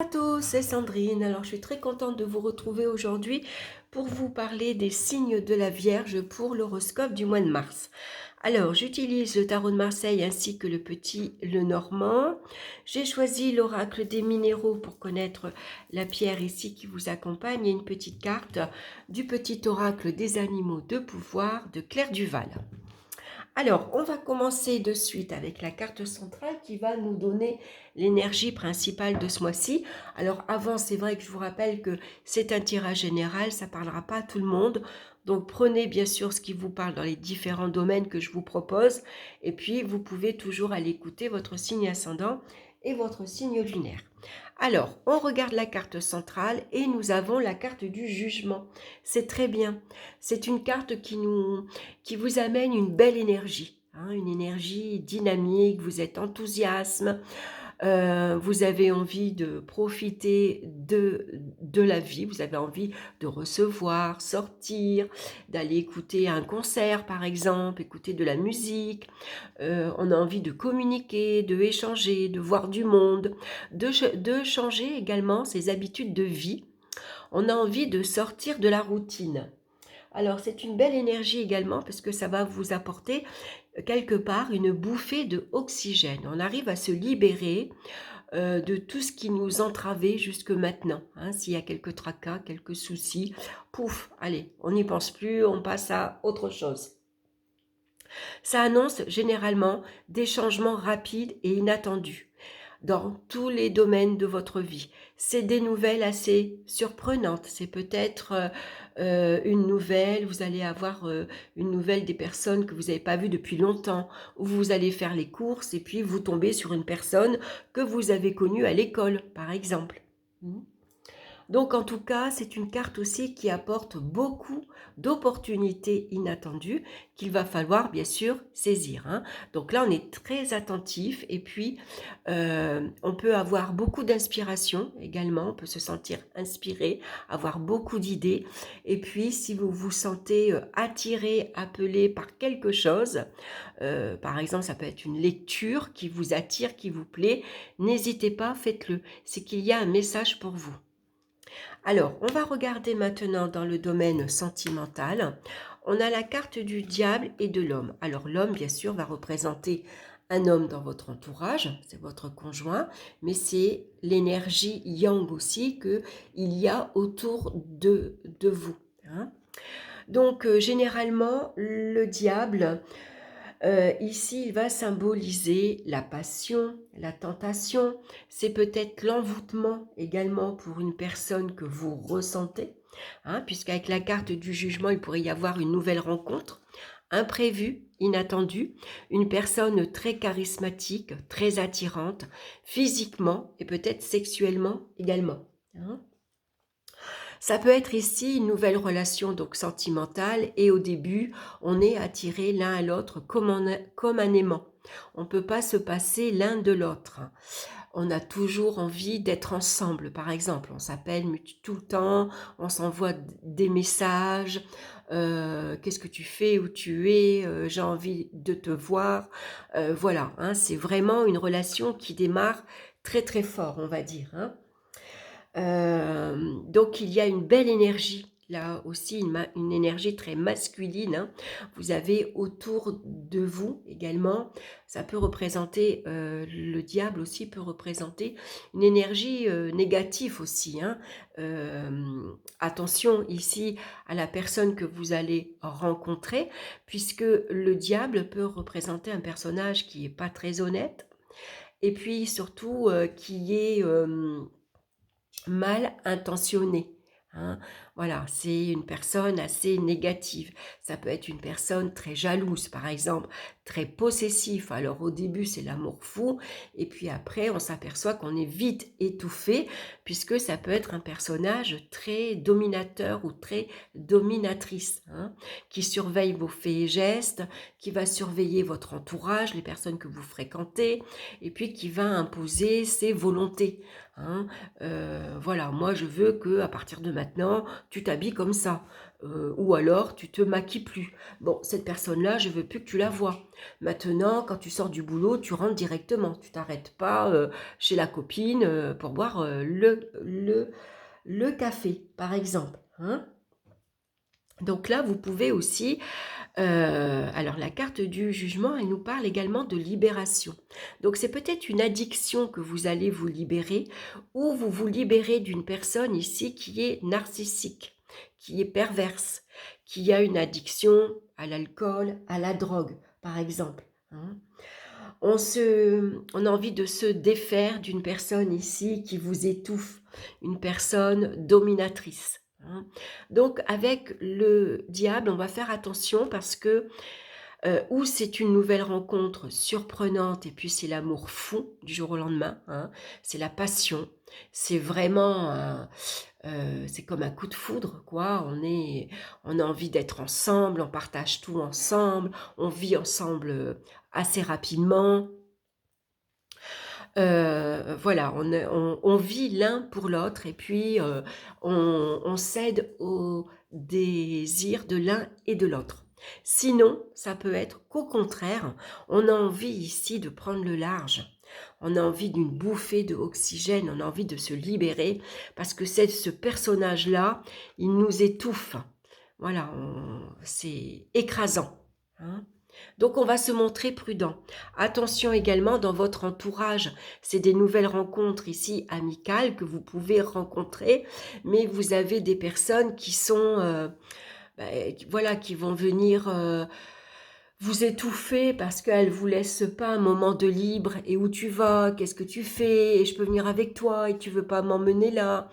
À tous, c'est Sandrine. Alors, je suis très contente de vous retrouver aujourd'hui pour vous parler des signes de la Vierge pour l'horoscope du mois de mars. Alors, j'utilise le tarot de Marseille ainsi que le petit Lenormand. J'ai choisi l'oracle des minéraux pour connaître la pierre ici qui vous accompagne et une petite carte du petit oracle des animaux de pouvoir de Claire Duval. Alors, on va commencer de suite avec la carte centrale qui va nous donner l'énergie principale de ce mois-ci. Alors, avant, c'est vrai que je vous rappelle que c'est un tirage général, ça ne parlera pas à tout le monde. Donc, prenez bien sûr ce qui vous parle dans les différents domaines que je vous propose. Et puis, vous pouvez toujours aller écouter votre signe ascendant et votre signe lunaire. Alors, on regarde la carte centrale et nous avons la carte du jugement. C'est très bien. C'est une carte qui vous amène une belle énergie, hein, une énergie dynamique, vous êtes enthousiasme, vous avez envie de profiter de la vie, vous avez envie de recevoir, sortir, d'aller écouter un concert par exemple, écouter de la musique, on a envie de communiquer, de échanger, de voir du monde, de changer également ses habitudes de vie, on a envie de sortir de la routine. Alors, c'est une belle énergie également parce que ça va vous apporter quelque part une bouffée de oxygène. On arrive à se libérer de tout ce qui nous entravait jusque maintenant. Hein. S'il y a quelques tracas, quelques soucis, pouf, allez, on n'y pense plus, on passe à autre chose. Ça annonce généralement des changements rapides et inattendus dans tous les domaines de votre vie. C'est des nouvelles assez surprenantes. C'est peut-être une nouvelle, vous allez avoir une nouvelle des personnes que vous n'avez pas vues depuis longtemps, ou vous allez faire les courses et puis vous tombez sur une personne que vous avez connue à l'école, par exemple. Donc en tout cas, c'est une carte aussi qui apporte beaucoup d'opportunités inattendues qu'il va falloir bien sûr saisir. Hein. Donc là, on est très attentif et puis on peut avoir beaucoup d'inspiration également, on peut se sentir inspiré, avoir beaucoup d'idées. Et puis si vous vous sentez attiré, appelé par quelque chose, par exemple ça peut être une lecture qui vous attire, qui vous plaît, n'hésitez pas, faites-le. C'est qu'il y a un message pour vous. Alors, on va regarder maintenant dans le domaine sentimental. On a la carte du diable et de l'homme. Alors, l'homme, bien sûr, va représenter un homme dans votre entourage, c'est votre conjoint, mais c'est l'énergie yang aussi qu'il y a autour de vous. Hein. Donc, généralement, le diable, ici, il va symboliser la passion, la tentation. C'est peut-être l'envoûtement également pour une personne que vous ressentez, hein, puisqu'avec la carte du jugement, il pourrait y avoir une nouvelle rencontre, imprévue, inattendue, une personne très charismatique, très attirante, physiquement et peut-être sexuellement également. Hein. Ça peut être ici une nouvelle relation donc sentimentale et au début, on est attiré l'un à l'autre comme un aimant. On ne peut pas se passer l'un de l'autre. On a toujours envie d'être ensemble, par exemple. On s'appelle tout le temps, on s'envoie des messages. Qu'est-ce que tu fais, où tu es, j'ai envie de te voir. Voilà, hein, c'est vraiment une relation qui démarre très très fort, on va dire. Hein. Donc il y a une belle énergie, là aussi une énergie très masculine. Hein. Vous avez autour de vous également, ça peut représenter, le diable aussi peut représenter une énergie négative aussi. Hein. Attention ici à la personne que vous allez rencontrer, puisque le diable peut représenter un personnage qui n'est pas très honnête, et puis surtout qui est mal intentionné. Hein. Voilà, c'est une personne assez négative. Ça peut être une personne très jalouse, par exemple, très possessif. Alors au début, c'est l'amour fou, et puis après, on s'aperçoit qu'on est vite étouffé, puisque ça peut être un personnage très dominateur ou très dominatrice, hein, qui surveille vos faits et gestes, qui va surveiller votre entourage, les personnes que vous fréquentez, et puis qui va imposer ses volontés. Hein. Voilà, moi je veux que à partir de maintenant, tu t'habilles comme ça. Ou alors tu te maquilles plus. Bon, cette personne-là, je veux plus que tu la vois. Maintenant, quand tu sors du boulot, tu rentres directement. Tu t'arrêtes pas chez la copine pour boire le café, par exemple. Hein. Donc là, vous pouvez aussi alors la carte du jugement, elle nous parle également de libération. Donc c'est peut-être une addiction que vous allez vous libérer, ou vous vous libérez d'une personne ici qui est narcissique, qui est perverse, qui a une addiction à l'alcool, à la drogue, par exemple. Hein. On a envie de se défaire d'une personne ici qui vous étouffe, une personne dominatrice. Hein. Donc avec le diable, on va faire attention parce que ou c'est une nouvelle rencontre surprenante et puis c'est l'amour fou du jour au lendemain, hein, c'est la passion, c'est vraiment c'est comme un coup de foudre quoi, on a envie d'être ensemble, on partage tout ensemble, on vit ensemble, assez rapidement. Voilà, on vit l'un pour l'autre et puis, on cède aux désirs de l'un et de l'autre. Sinon, ça peut être qu'au contraire, on a envie ici de prendre le large. On a envie d'une bouffée d'oxygène, on a envie de se libérer parce que ce personnage-là, il nous étouffe. Voilà, c'est écrasant, hein. Donc on va se montrer prudent. Attention également dans votre entourage, c'est des nouvelles rencontres ici amicales que vous pouvez rencontrer, mais vous avez des personnes qui sont, voilà, qui vont venir vous étouffer parce qu'elles vous laissent pas un moment de libre. Et où tu vas? Qu'est-ce que tu fais? Et je peux venir avec toi? Et tu veux pas m'emmener là?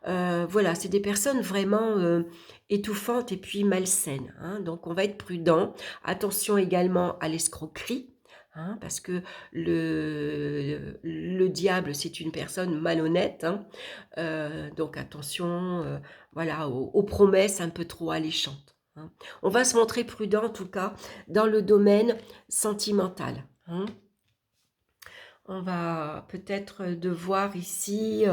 Voilà, c'est des personnes vraiment étouffantes et puis malsaines. Hein. Donc on va être prudent. Attention également à l'escroquerie. Hein, parce que le diable, c'est une personne malhonnête. Hein. Donc attention voilà, aux promesses un peu trop alléchantes. Hein. On va se montrer prudent en tout cas dans le domaine sentimental. Hein. On va peut-être devoir ici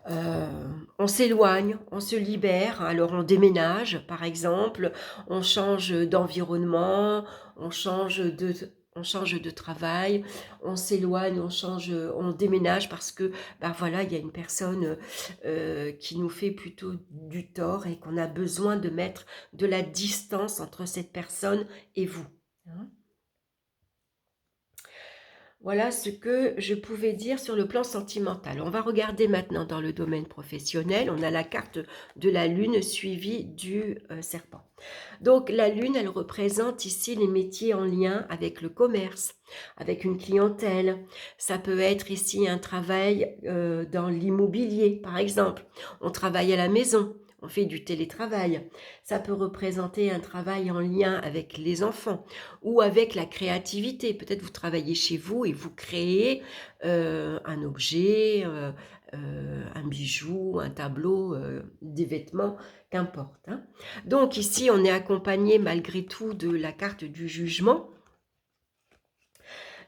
on s'éloigne, on se libère, alors on déménage par exemple, on change d'environnement, on change de travail, on s'éloigne, on déménage parce que voilà, il y a une personne qui nous fait plutôt du tort et qu'on a besoin de mettre de la distance entre cette personne et vous. Hein. Voilà ce que je pouvais dire sur le plan sentimental. On va regarder maintenant dans le domaine professionnel. On a la carte de la lune suivie du serpent. Donc la lune, elle représente ici les métiers en lien avec le commerce, avec une clientèle. Ça peut être ici un travail dans l'immobilier, par exemple. On travaille à la maison. On fait du télétravail. Ça peut représenter un travail en lien avec les enfants ou avec la créativité. Peut-être vous travaillez chez vous et vous créez un objet, un bijou, un tableau, des vêtements, qu'importe. Hein. Donc ici, on est accompagné malgré tout de la carte du jugement.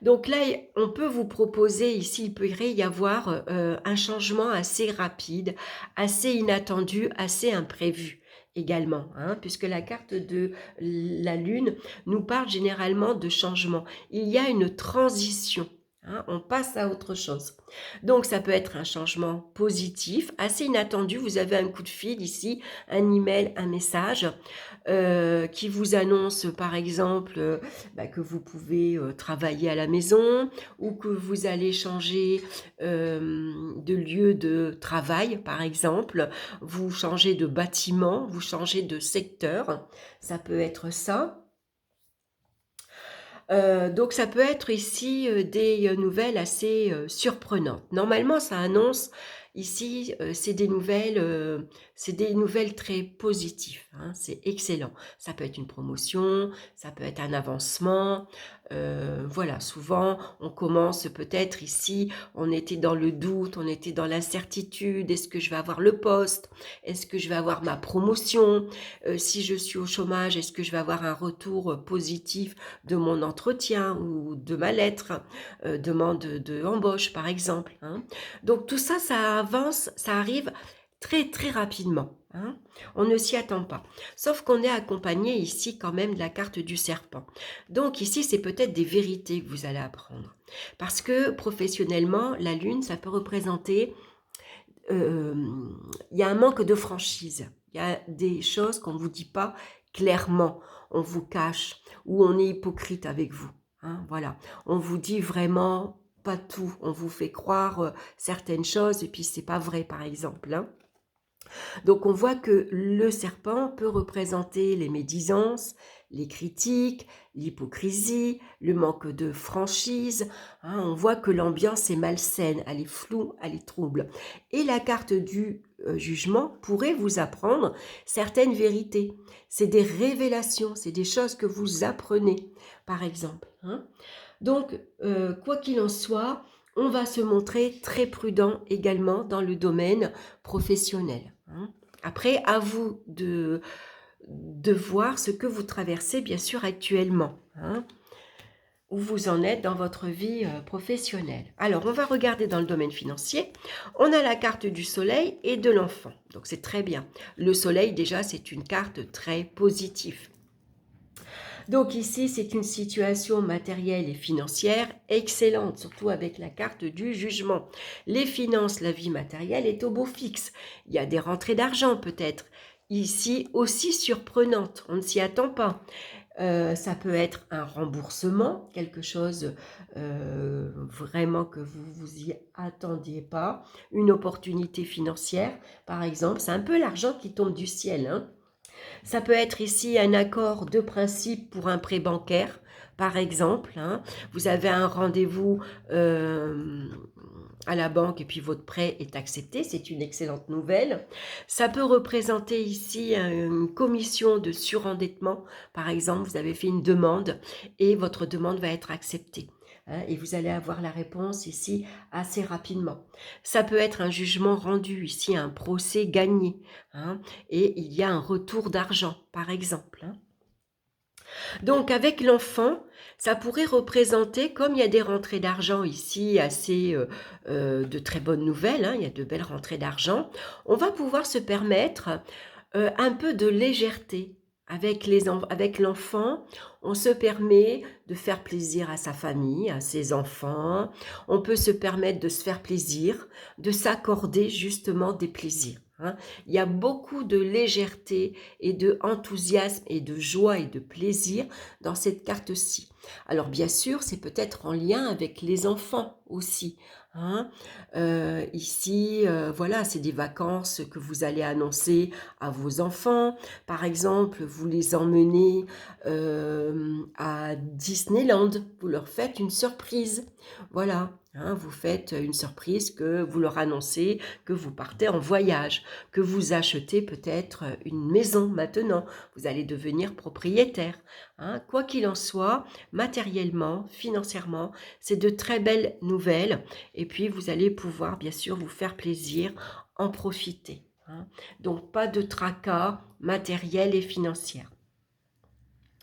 Donc là, on peut vous proposer ici, il pourrait y avoir un changement assez rapide, assez inattendu, assez imprévu également, hein, puisque la carte de la Lune nous parle généralement de changement. Il y a une transition. Hein, on passe à autre chose. Donc ça peut être un changement positif, assez inattendu. Vous avez un coup de fil ici, un email, un message qui vous annonce par exemple que vous pouvez travailler à la maison ou que vous allez changer de lieu de travail par exemple, vous changez de bâtiment, vous changez de secteur, ça peut être ça. Donc ça peut être ici des nouvelles assez surprenantes. Normalement, ça annonce ici, c'est des nouvelles très positives. Hein, c'est excellent. Ça peut être une promotion, ça peut être un avancement. Voilà, souvent on commence peut-être ici, on était dans le doute, on était dans l'incertitude. Est-ce que je vais avoir le poste? Est-ce que je vais avoir ma promotion? Si je suis au chômage, est-ce que je vais avoir un retour positif de mon entretien ou de ma lettre, demande d'embauche par exemple. Hein. Donc tout ça, ça avance, ça arrive très très rapidement, hein. On ne s'y attend pas. Sauf qu'on est accompagné ici quand même de la carte du serpent. Donc ici, c'est peut-être des vérités que vous allez apprendre. Parce que professionnellement, la lune, ça peut représenter, il y a un manque de franchise. Il y a des choses qu'on ne vous dit pas clairement. On vous cache ou on est hypocrite avec vous, hein, voilà. On vous dit vraiment pas tout. On vous fait croire certaines choses et puis c'est pas vrai, par exemple, hein. Donc on voit que le serpent peut représenter les médisances, les critiques, l'hypocrisie, le manque de franchise, hein. On voit que l'ambiance est malsaine, elle est floue, elle est trouble. Et la carte du jugement pourrait vous apprendre certaines vérités. C'est des révélations, c'est des choses que vous apprenez, par exemple, hein. Donc, quoi qu'il en soit, on va se montrer très prudent également dans le domaine professionnel, hein. Après, à vous de voir ce que vous traversez, bien sûr, actuellement, hein, où vous en êtes dans votre vie professionnelle. Alors, on va regarder dans le domaine financier. On a la carte du soleil et de l'enfant. Donc, c'est très bien. Le soleil, déjà, c'est une carte très positive. Donc ici, c'est une situation matérielle et financière excellente, surtout avec la carte du jugement. Les finances, la vie matérielle est au beau fixe. Il y a des rentrées d'argent peut-être. Ici aussi surprenantes, on ne s'y attend pas. Ça peut être un remboursement, quelque chose vraiment que vous vous y attendiez pas, une opportunité financière par exemple. C'est un peu l'argent qui tombe du ciel, hein. Ça peut être ici un accord de principe pour un prêt bancaire, par exemple, hein. Vous avez un rendez-vous à la banque et puis votre prêt est accepté, c'est une excellente nouvelle. Ça peut représenter ici une commission de surendettement. Par exemple, vous avez fait une demande et votre demande va être acceptée, hein, et vous allez avoir la réponse ici assez rapidement. Ça peut être un jugement rendu, ici un procès gagné, hein, et il y a un retour d'argent, par exemple, hein. Donc avec l'enfant, ça pourrait représenter, comme il y a des rentrées d'argent ici, assez de très bonnes nouvelles, hein, il y a de belles rentrées d'argent, on va pouvoir se permettre un peu de légèreté. Avec l'enfant, on se permet de faire plaisir à sa famille, à ses enfants. On peut se permettre de se faire plaisir, de s'accorder justement des plaisirs, hein. Il y a beaucoup de légèreté et de enthousiasme et de joie et de plaisir dans cette carte-ci. Alors bien sûr, c'est peut-être en lien avec les enfants aussi, hein. Ici, voilà, c'est des vacances que vous allez annoncer à vos enfants. Par exemple, vous les emmenez à Disneyland, vous leur faites une surprise. Voilà, hein, vous faites une surprise, que vous leur annoncez que vous partez en voyage, que vous achetez peut-être une maison maintenant, vous allez devenir propriétaire, hein. Quoi qu'il en soit, matériellement, financièrement, c'est de très belles nouvelles et puis vous allez pouvoir bien sûr vous faire plaisir, en profiter, hein. Donc pas de tracas matériels et financiers.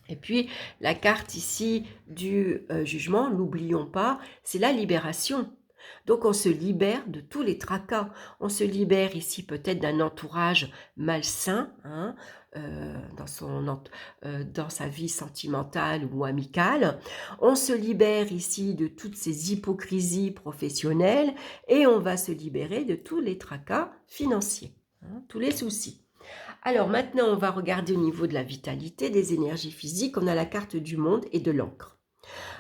Et puis la carte ici du jugement, n'oublions pas, c'est la libération. Donc on se libère de tous les tracas. On se libère ici peut-être d'un entourage malsain, hein, dans sa vie sentimentale ou amicale. On se libère ici de toutes ces hypocrisies professionnelles et on va se libérer de tous les tracas financiers, hein, tous les soucis. Alors maintenant, on va regarder au niveau de la vitalité, des énergies physiques. On a la carte du monde et de l'encre.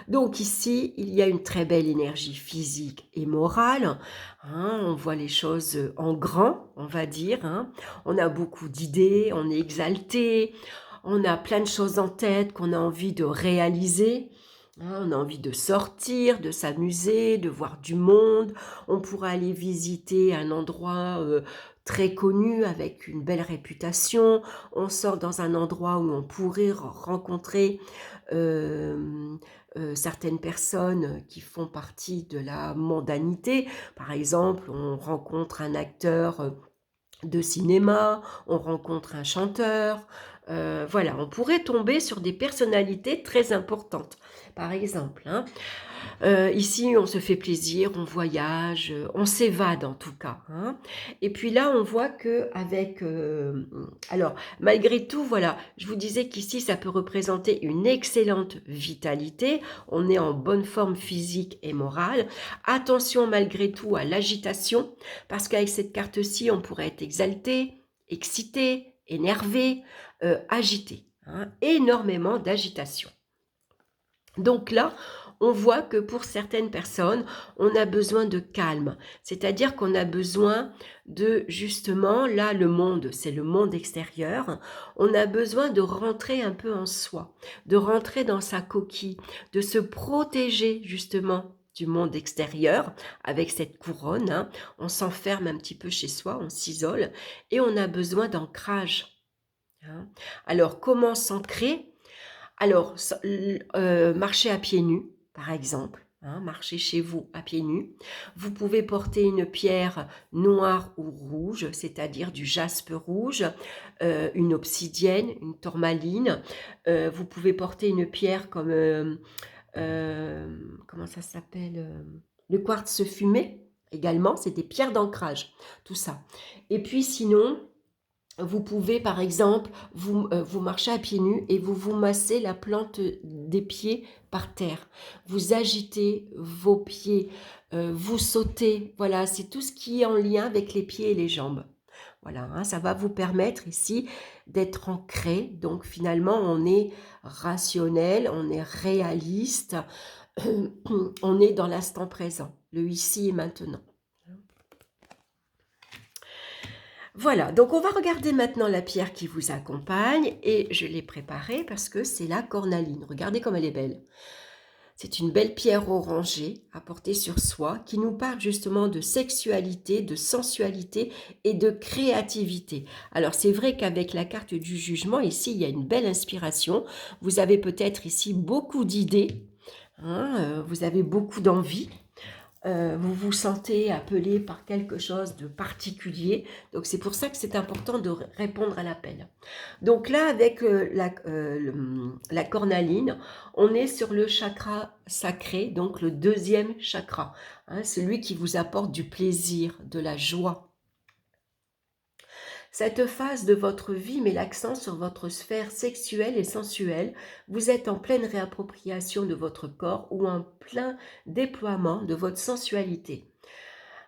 Donc ici, il y a une très belle énergie physique et morale, hein. On voit les choses en grand, on va dire, hein. On a beaucoup d'idées, on est exalté, on a plein de choses en tête qu'on a envie de réaliser, hein. On a envie de sortir, de s'amuser, de voir du monde. On pourra aller visiter un endroit très connu avec une belle réputation. On sort dans un endroit où on pourrait rencontrer euh, certaines personnes qui font partie de la mondanité. Par exemple, on rencontre un acteur de cinéma, on rencontre un chanteur, Voilà, on pourrait tomber sur des personnalités très importantes. Par exemple, hein, ici, on se fait plaisir, on voyage, on s'évade en tout cas, hein. Et puis là, on voit qu'avec, alors malgré tout, voilà, je vous disais qu'ici, ça peut représenter une excellente vitalité. On est en bonne forme physique et morale. Attention malgré tout à l'agitation, parce qu'avec cette carte-ci, on pourrait être exalté, excité, énervé, agité, hein, énormément d'agitation. Donc là, on voit que pour certaines personnes, on a besoin de calme. C'est-à-dire qu'on a besoin de, justement, là, le monde, c'est le monde extérieur. On a besoin de rentrer un peu en soi, de rentrer dans sa coquille, de se protéger, justement, du monde extérieur avec cette couronne, hein. On s'enferme un petit peu chez soi, on s'isole et on a besoin d'ancrage, hein. Alors, comment s'ancrer? Alors, marcher à pieds nus, par exemple, hein, marcher chez vous à pieds nus. Vous pouvez porter une pierre noire ou rouge, c'est-à-dire du jaspe rouge, une obsidienne, une tourmaline. Vous pouvez porter une pierre comme, comment ça s'appelle? Le quartz fumé, également, c'est des pierres d'ancrage, tout ça. Et puis sinon, vous pouvez, par exemple, vous marchez à pieds nus et vous massez la plante des pieds par terre. Vous agitez vos pieds, vous sautez. Voilà, c'est tout ce qui est en lien avec les pieds et les jambes. Voilà, hein, ça va vous permettre ici d'être ancré. Donc finalement, on est rationnel, on est réaliste, on est dans l'instant présent, le ici et maintenant. Voilà, donc on va regarder maintenant la pierre qui vous accompagne et je l'ai préparée parce que c'est la cornaline. Regardez comme elle est belle. C'est une belle pierre orangée à porter sur soi qui nous parle justement de sexualité, de sensualité et de créativité. Alors c'est vrai qu'avec la carte du jugement, ici il y a une belle inspiration. Vous avez peut-être ici beaucoup d'idées, hein, vous avez beaucoup d'envie. Vous vous sentez appelé par quelque chose de particulier. Donc, c'est pour ça que c'est important de répondre à l'appel. Donc là, avec la cornaline, on est sur le chakra sacré, donc le deuxième chakra, hein, celui qui vous apporte du plaisir, de la joie. Cette phase de votre vie met l'accent sur votre sphère sexuelle et sensuelle. Vous êtes en pleine réappropriation de votre corps ou en plein déploiement de votre sensualité.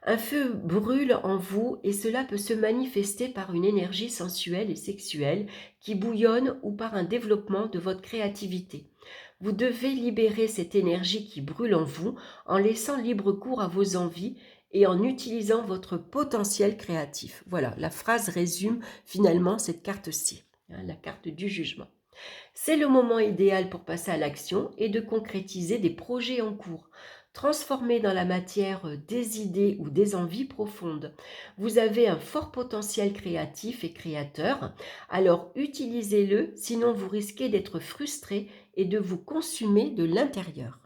Un feu brûle en vous et cela peut se manifester par une énergie sensuelle et sexuelle qui bouillonne ou par un développement de votre créativité. Vous devez libérer cette énergie qui brûle en vous en laissant libre cours à vos envies et en utilisant votre potentiel créatif. Voilà, la phrase résume finalement cette carte-ci, hein, la carte du jugement. C'est le moment idéal pour passer à l'action et de concrétiser des projets en cours. Transformer dans la matière des idées ou des envies profondes. Vous avez un fort potentiel créatif et créateur, alors utilisez-le, sinon vous risquez d'être frustré et de vous consumer de l'intérieur.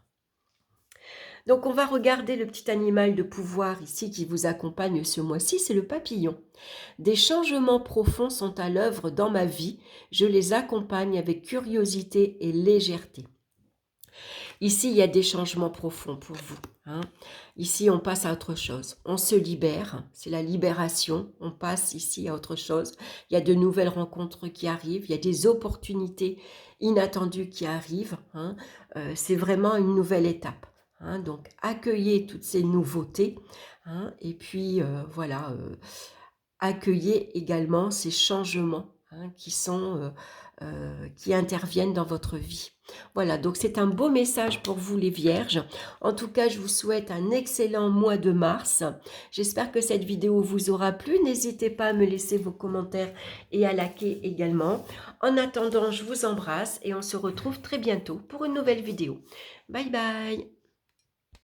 Donc on va regarder le petit animal de pouvoir ici qui vous accompagne ce mois-ci, c'est le papillon. Des changements profonds sont à l'œuvre dans ma vie, je les accompagne avec curiosité et légèreté. Ici, il y a des changements profonds pour vous, hein. Ici, on passe à autre chose. On se libère, c'est la libération. On passe ici à autre chose. Il y a de nouvelles rencontres qui arrivent. Il y a des opportunités inattendues qui arrivent, hein. C'est vraiment une nouvelle étape, hein. Donc, accueillez toutes ces nouveautés, hein, et puis, voilà, accueillez également ces changements, hein, qui interviennent dans votre vie. Voilà, donc c'est un beau message pour vous les Vierges. En tout cas, je vous souhaite un excellent mois de mars. J'espère que cette vidéo vous aura plu. N'hésitez pas à me laisser vos commentaires et à liker également. En attendant, je vous embrasse et on se retrouve très bientôt pour une nouvelle vidéo. Bye bye!